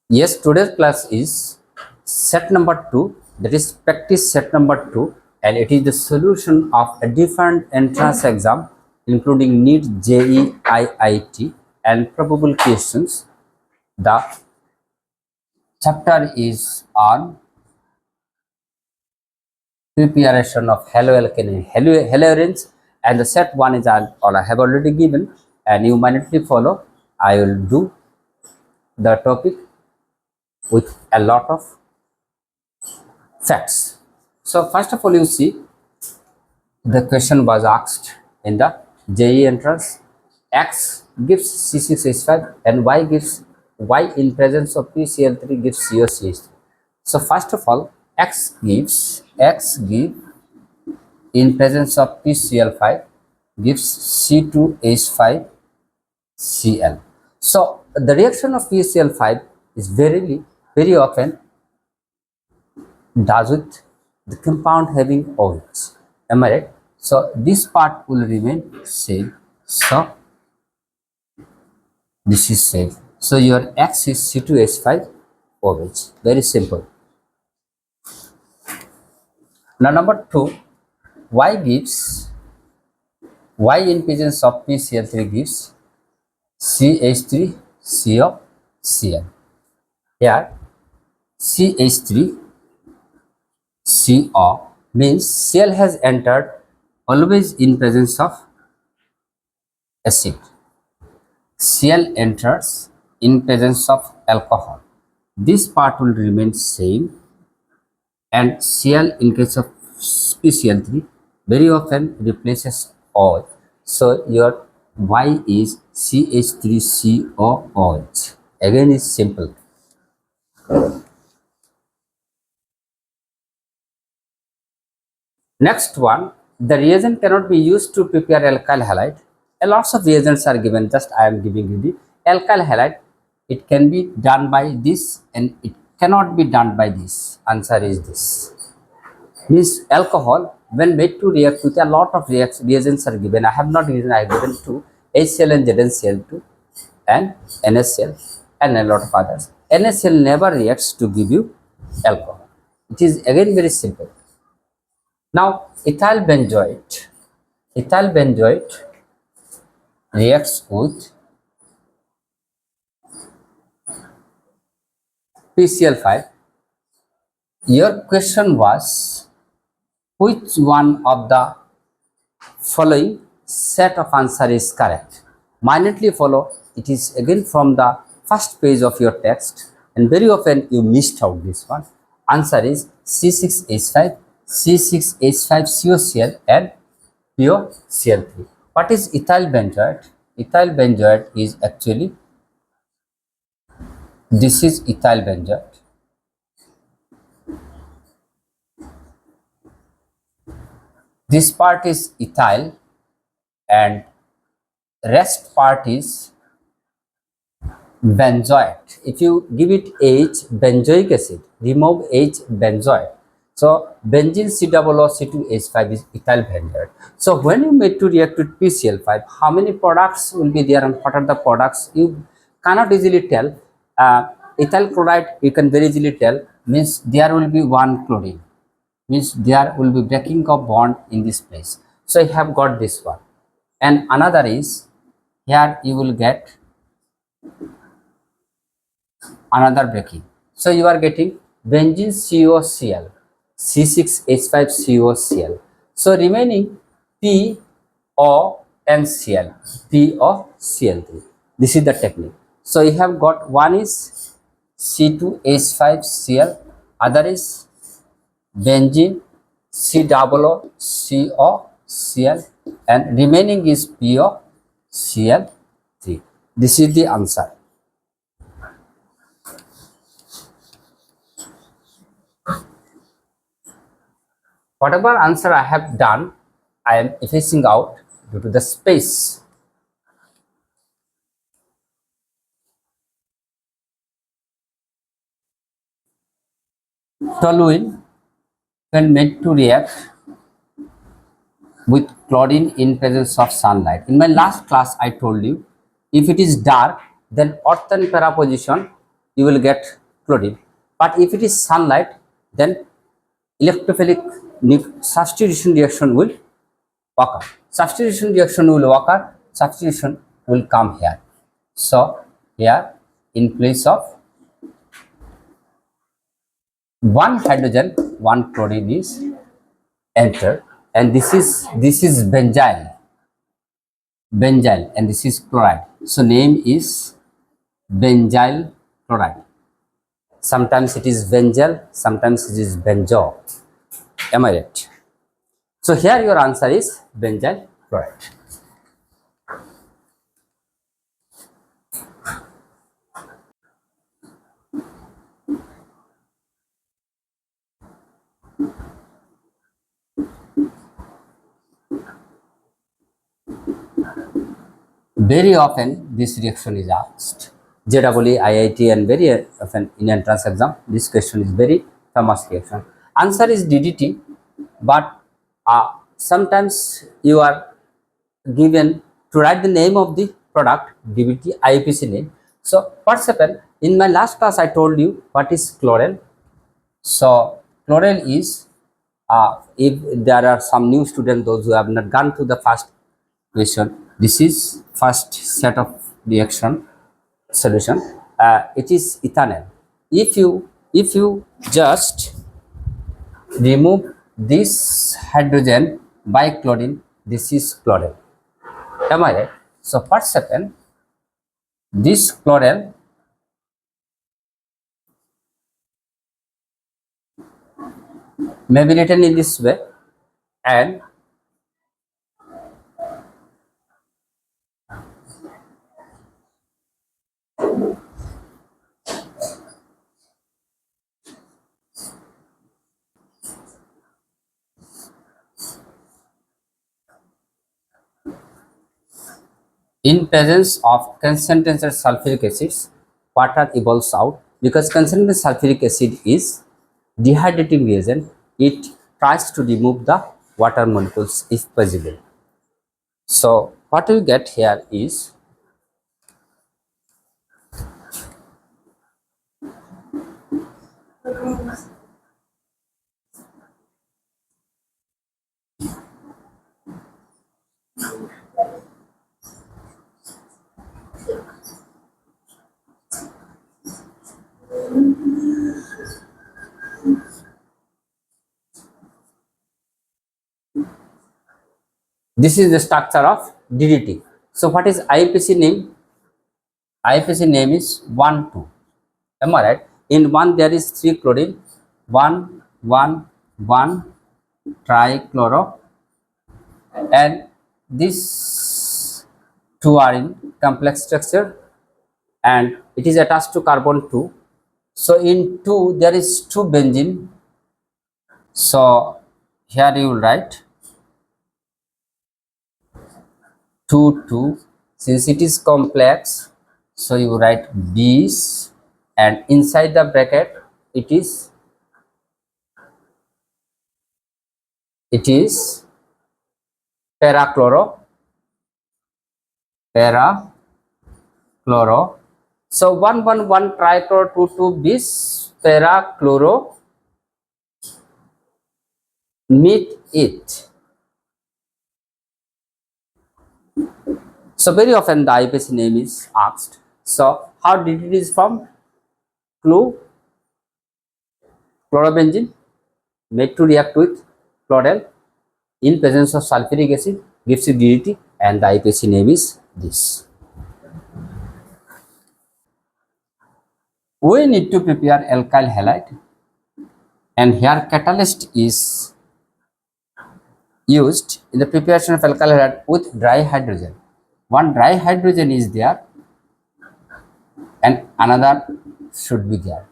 Yes, today's class is set number 2, that is practice set number 2, and it is the solution of a different entrance exam including NEET, JEE, IIT and probable questions. The chapter is on preparation of haloalkanes, and the set 1 is all I have already given, and you minutely follow. I will do the topic with a lot of facts. So first of all, you see the question was asked in the JEE entrance. X gives C6H5 and Y in presence of PCl3 gives COCH3. So first of all, X give in presence of PCl5 gives C2H5Cl. So the reaction of PCl5 is very often does with the compound having OH. Am I right? So this part will remain same. So this is same. So your X is C2H5 OH. Very simple. Now number 2, Y in presence of PCl3 gives CH3COCl. Here CH3CO means Cl has entered always in presence of acid. Cl enters in presence of alcohol. This part will remain same, and Cl in case of PCl3 very often replaces OH. So your Y is CH3COOH. Again is simple. Next one, the reagent cannot be used to prepare alkyl halide. A lots of reagents are given, just I am giving you the alkyl halide. It can be done by this and it cannot be done by this. Answer is this. Means alcohol when made to react with a lot of reagents are given. I have not given, I have given 2, HCl and ZnCl2 and NaCl and a lot of others. NaCl never reacts to give you alcohol. It is again very simple. Now ethyl benzoate reacts with PCl5. Your question was which one of the following set of answer is correct. Minutely follow. It is again from the first page of your text, and very often you missed out this one. Answer is C6H5, C6H5COCl and POCl3. What is ethyl benzoate? Ethyl benzoate is actually, this is ethyl benzoate. This part is ethyl and rest part is benzoate. If you give it H, benzoic acid, remove H, benzoate. So benzene COOC2H5 is ethyl benzoate. So when you made to react with PCl5, how many products will be there and what are the products? You cannot easily tell. Ethyl chloride you can very easily tell, means there will be one chlorine, means there will be breaking of bond in this place. So I have got this one, and another is here you will get another breaking. So you are getting benzene COCl, C6H5COCl. So remaining PO and Cl, POCl3. This is the technique. So you have got one is C2H5Cl, other is benzene COOCl, and remaining is POCl3. This is the answer. Whatever answer I have done, I am effacing out due to the space. Toluene, when made to react with chlorine in presence of sunlight. In my last class, I told you, if it is dark, then earth and para position you will get chlorine. But if it is sunlight, then electrophilic substitution reaction will occur. Substitution reaction will occur. Substitution will come here. So here, in place of one hydrogen, one chlorine is entered, and this is benzyl, and this is chloride. So name is benzyl chloride. Sometimes it is benzyl, sometimes it is benzo. Am I right? So here your answer is benzyl chloride. Very often this reaction is asked. JEE, IIT, and very often in entrance exam, this question is very famous reaction. Answer is DDT, but sometimes you are given to write the name of the product, DBT, IUPAC name. So what's happened? In my last class, I told you what is chlorel. So chlorel is, if there are some new students, those who have not gone to the first question, this is first set of reaction solution. It is ethanol. If you just remove this hydrogen by chlorine, this is chlorel. Am I right? So what's happened? This chlorel may be written in this way, and in presence of concentrated sulfuric acids, water evolves out. Because concentrated sulfuric acid is dehydrating reagent, it tries to remove the water molecules if possible. So what we get here is this is the structure of DDT. So what is IUPAC name? IUPAC name is 1, 2. Am I right? In 1 there is 3 chlorine, 1, 1, 1 trichloro, and these 2 are in complex structure, and it is attached to carbon 2. So in 2 there is 2 benzene. So here you will write 2, 2. Since it is complex, so you write B's, and inside the bracket it is parachloro. So 1, 1, 1 trichloro, 2, 2 bis parachloro, meet it. So very often the IUPAC name is asked. So how did it is formed? Chlorobenzene made to react with chlorel in presence of sulfuric acid gives you DDT, and the IUPAC name is this. We need to prepare alkyl halide, and here catalyst is used in the preparation of alkyl halide with dry hydrogen. One dry hydrogen is there and another should be there.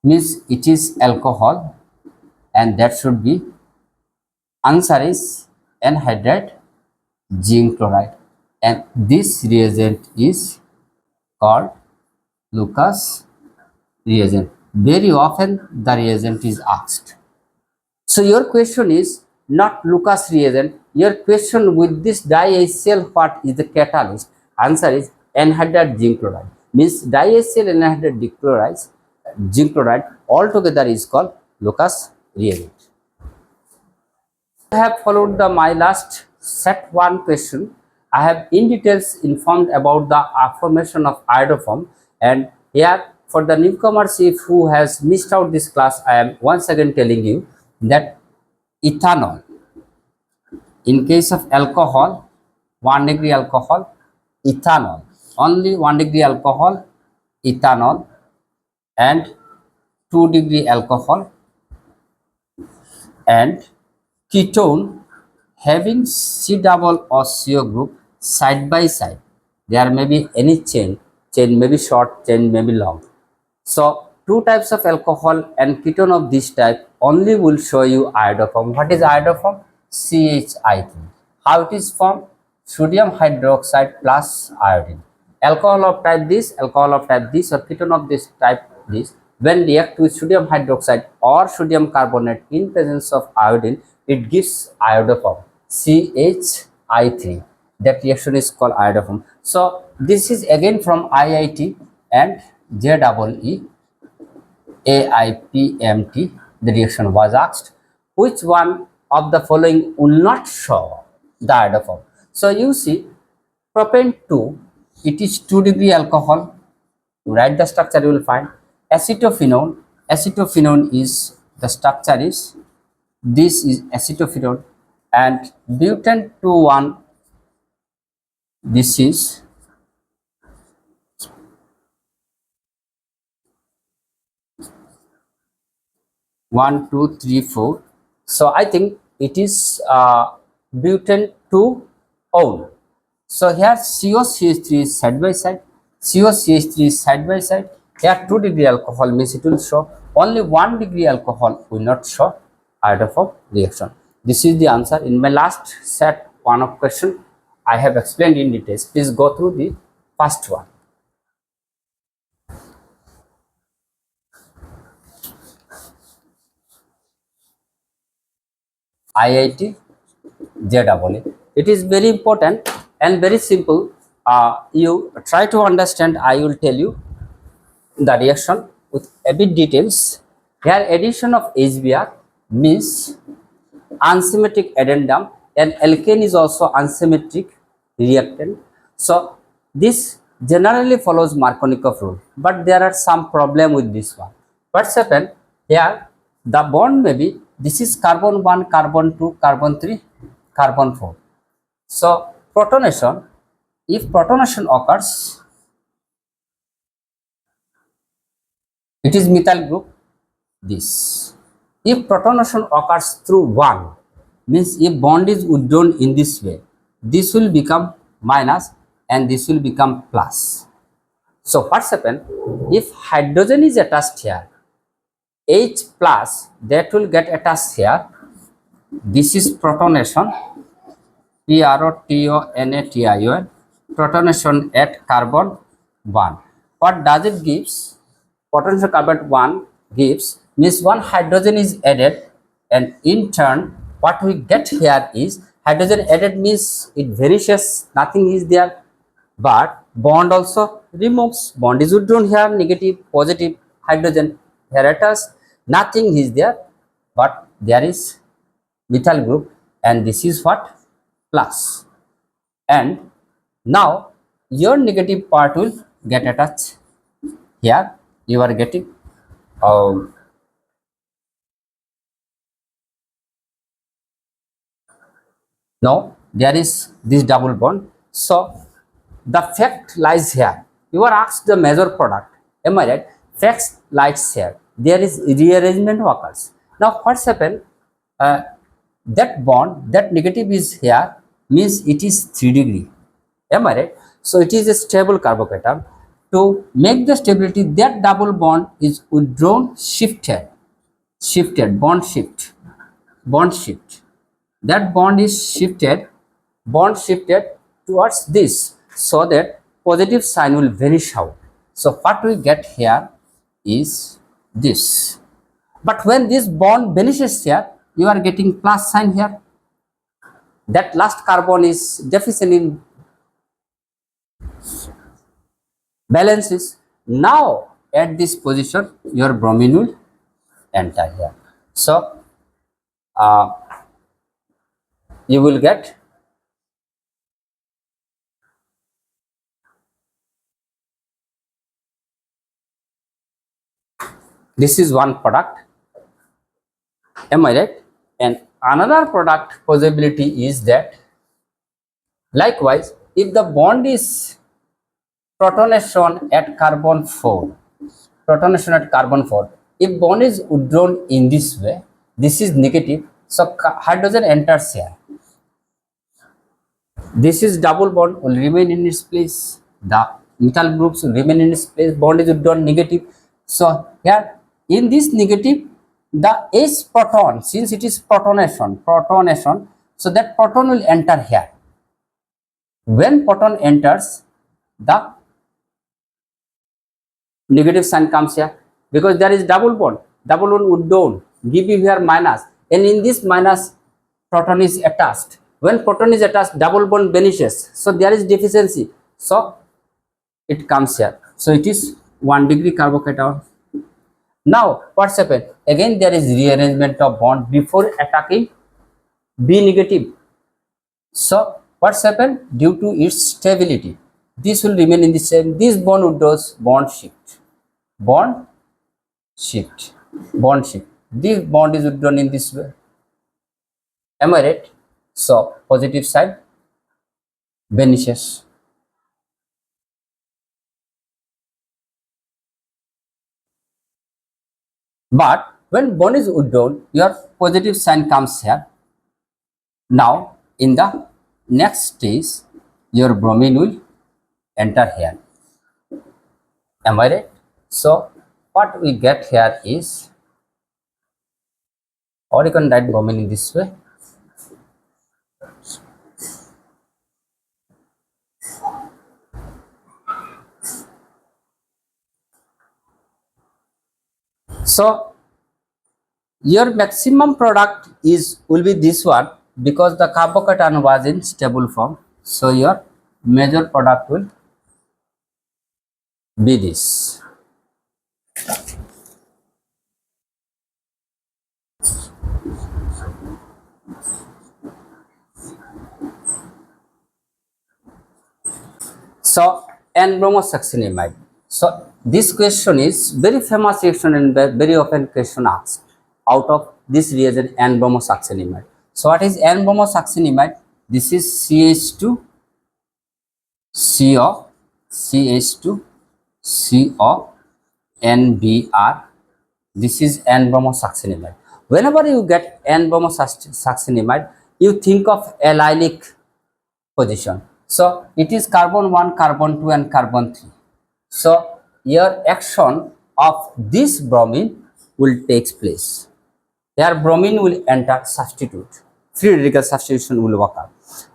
Means it is alcohol, and that should be, answer is anhydride zinc chloride, and this reagent is called Lucas reagent. Very often the reagent is asked. So your question is not Lucas reagent. Your question with this diHCl, what is the catalyst? Answer is anhydride zinc chloride. means diacyl anhydride dichloride, zinc chloride altogether is called Lucas reagent. I have followed my last set 1 question. I have in details informed about the formation of iodoform, and here for the newcomers if who has missed out this class, I am once again telling you that ethanol, in case of alcohol, 1 degree alcohol, ethanol, only 1 degree alcohol, ethanol, and 2 degree alcohol, and ketone having C double or CO group side by side. There may be any chain may be short, chain may be long. So two types of alcohol and ketone of this type only will show you iodoform. What is iodoform? CHI3. How it is formed? Sodium hydroxide plus iodine. Alcohol of type this, alcohol of type this, or ketone of this type this, when react with sodium hydroxide or sodium carbonate in presence of iodine, it gives iodoform CHI3. That reaction is called iodoform. So this is again from IIT and JEE AIPMT. The reaction was asked, which one of the following will not show the iodoform? So you see, propane 2, it is 2 degree alcohol. You write the structure, you will find acetophenone. Acetophenone is the structure is, this is acetophenone, and butane 2,1, this is 1, 2, 3, 4. So I think it is butane 2-ol. So here COCH3 is side by side, COCH3 is side by side. Here 2 degree alcohol means it will show, only 1 degree alcohol will not show iodoform reaction. This is the answer. In my last set 1 of question, I have explained in details. Please go through the first one. IIT JEE. It is very important and very simple. You try to understand. I will tell you the reaction with a bit details. Here addition of HBr means unsymmetric addendum, and alkane is also unsymmetric reactant. So this generally follows Markovnikov rule, but there are some problem with this one. What's happened here? The bond may be, this is carbon 1, carbon 2, carbon 3, carbon 4. So protonation, if protonation occurs, it is methyl group this. If protonation occurs through 1, means if bond is withdrawn in this way, this will become minus and this will become plus. So what's happened? If hydrogen is attached here, H plus, that will get attached here. This is protonation, PROTONATION, protonation at carbon 1. What does it gives? Protonation carbon 1 gives, means 1 hydrogen is added, and in turn what we get here is hydrogen added means it vanishes, nothing is there, but bond also removes. Bond is withdrawn here, negative, positive, hydrogen here attached, nothing is there, but there is methyl group, and this is what? Plus. And now your negative part will get attached here. You are getting now there is this double bond. So the fact lies here. You are asked the major product, am I right? Fact lies here. There is rearrangement occurs. Now what's happened? That bond, that negative is here, means it is 3 degree, am I right? So it is a stable carbocation. To make the stability, that double bond is withdrawn, shifted, bond shift, that bond is shifted, towards this, so that positive sign will vanish out. So what we get here is this. But when this bond vanishes here, you are getting plus sign here. That last carbon is deficient in balances. Now at this position your bromine will enter here. So uh, you will get this is one product, am I right? And another product possibility is that likewise if the bond is protonation at carbon 4, protonation at carbon 4, if bond is withdrawn in this way, this is negative, so hydrogen enters here. This is double bond will remain in its place. The methyl groups will remain in its place. Bond is withdrawn negative. So here in this negative, the H proton, since it is protonation, so that proton will enter here. When proton enters, the negative sign comes here because there is double bond withdrawn, give you here minus, and in this minus proton is attached. When proton is attached, double bond vanishes, so there is deficiency, so it comes here. So it is 1 degree carbocation. Now what's happened? Again there is rearrangement of bond before attacking B negative. So what's happened? Due to its stability, this will remain in the same. This bond withdraws, bond shift, bond shift, bond shift. This bond is withdrawn in this way. Am I right? So positive side vanishes. But when bond is withdrawn, your positive sign comes here. Now in the next stage, your bromine will enter here. Am I right? So what we get here is, or you can write bromine in this way. So your maximum product will be this one because the carbocation was in stable form. So your major product will be this. So N-bromosuccinimide. So this question is very famous question and very often question asked out of this reagent N-bromosuccinimide. So what is N-bromosuccinimide? This is CH2 CO, CH2 CO NBr. This is N-bromosuccinimide. Whenever you get N-bromosuccinimide, you think of allylic position. So it is carbon 1, carbon 2 and carbon 3. So your action of this bromine will take place. Here bromine will enter substitute. Free radical substitution will occur.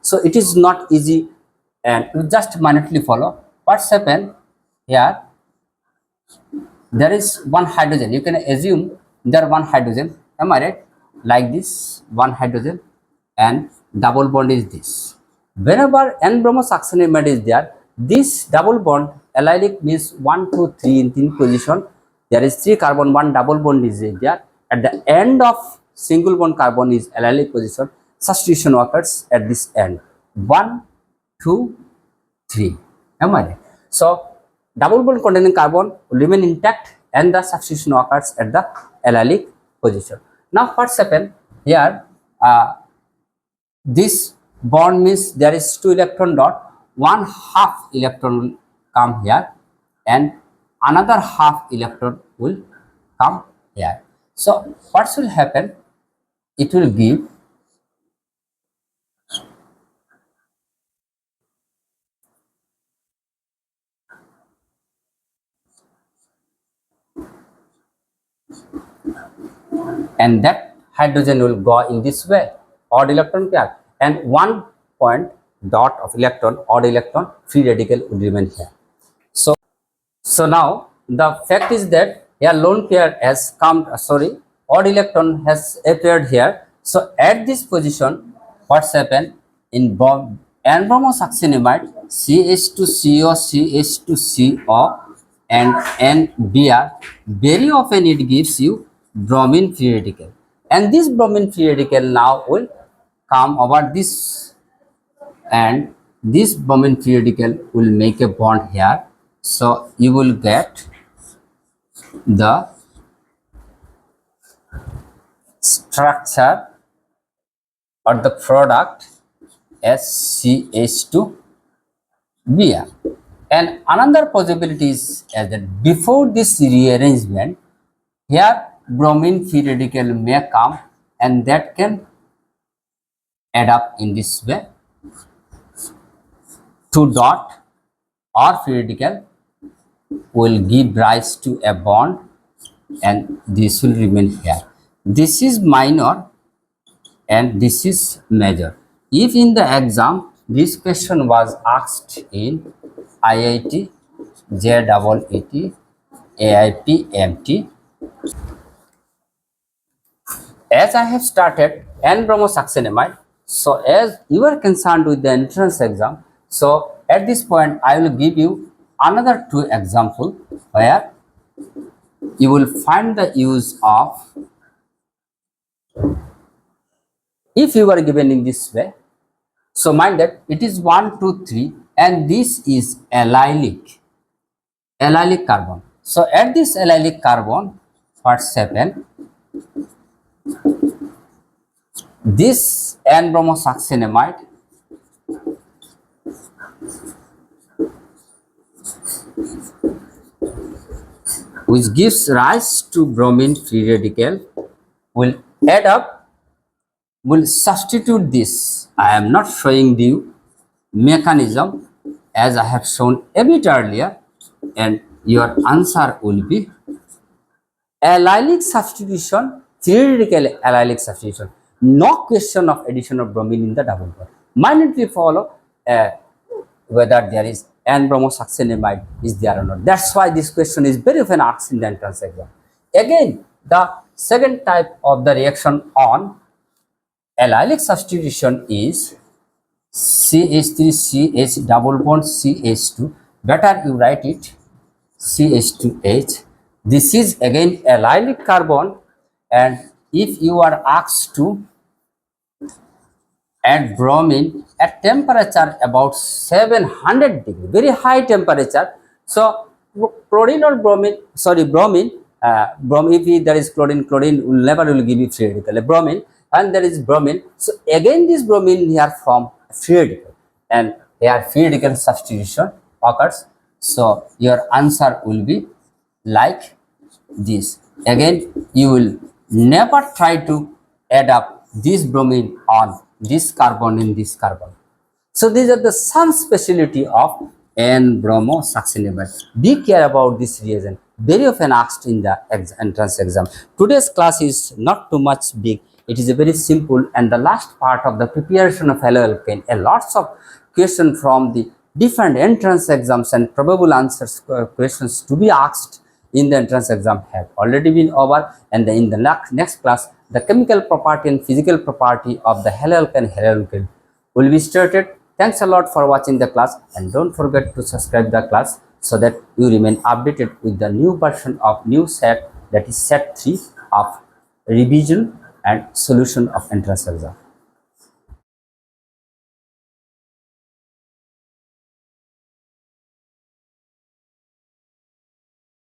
So it is not easy and you just minutely follow. What's happened here? There is one hydrogen. You can assume there one hydrogen. Am I right? Like this, one hydrogen and double bond is this. Whenever N-bromosuccinimide is there, this double bond allylic means 1, 2, 3 in 3 position. There is 3 carbon, 1 double bond is there. At the end of single bond carbon is allylic position. Substitution occurs at this end. 1, 2, 3. Am I right? So double bond containing carbon will remain intact and the substitution occurs at the allylic position. Now what's happened here? This bond means there is 2 electron dot, 1/2 electron will come here and another half electron will come here. So what will happen? It will give and that hydrogen will go in this way, odd electron pair, and 1 point dot of electron, odd electron, free radical will remain here. So now the fact is that here lone pair has come, odd electron has appeared here. So at this position, what's happened in N-bromosuccinimide CH2CO, CH2CO and NBr, very often it gives you bromine free radical, and this bromine free radical now will come over this, and this bromine free radical will make a bond here, so you will get the structure or the product SCH2Br. And another possibility is that before this rearrangement, here bromine free radical may come, and that can add up in this way. 2 dot or free radical will give rise to a bond, and this will remain here. This is minor and this is major. If in the exam this question was asked in IIT, JEET, AIP, MT, as I have started N-bromosuccinimide, so as you are concerned with the entrance exam, so at this point I will give you another 2 examples where you will find the use of, if you are given in this way, so mind that it is 1, 2, 3 and this is allylic carbon. So at this allylic carbon, what's happen, this N-bromosuccinimide which gives rise to bromine free radical will add up, will substitute this. I am not showing you mechanism as I have shown a bit earlier, and your answer will be allylic substitution, free radical allylic substitution. No question of addition of bromine in the double bond. Minutely follow whether there is N-bromosuccinimide is there or not. That's why this question is very often asked in the entrance exam. Again, the second type of the reaction on allylic substitution is CH3CH double bond CH2. Better you write it CH2H. This is again allylic carbon, and if you are asked to add bromine at temperature about 700 degree, very high temperature, so chlorine or bromine, if there is chlorine will never will give you free radical. Bromine, and there is bromine, so again this bromine here form free radical, and here free radical substitution occurs. So your answer will be like this. Again, you will never try to add up this bromine on this carbon and this carbon. So these are the some speciality of N-bromosuccinimide. Be care about this reagent, very often asked in the entrance exam. Today's class is not too much big. It is a very simple, and the last part of the preparation of haloalkane, a lots of questions from the different entrance exams and probable answers questions to be asked in the entrance exam have already been over, and in the next class the chemical property and physical property of the haloalkane will be started. Thanks a lot for watching the class, and don't forget to subscribe the class so that you remain updated with the new version of new set, that is set 3 of revision and solution of entrance exam.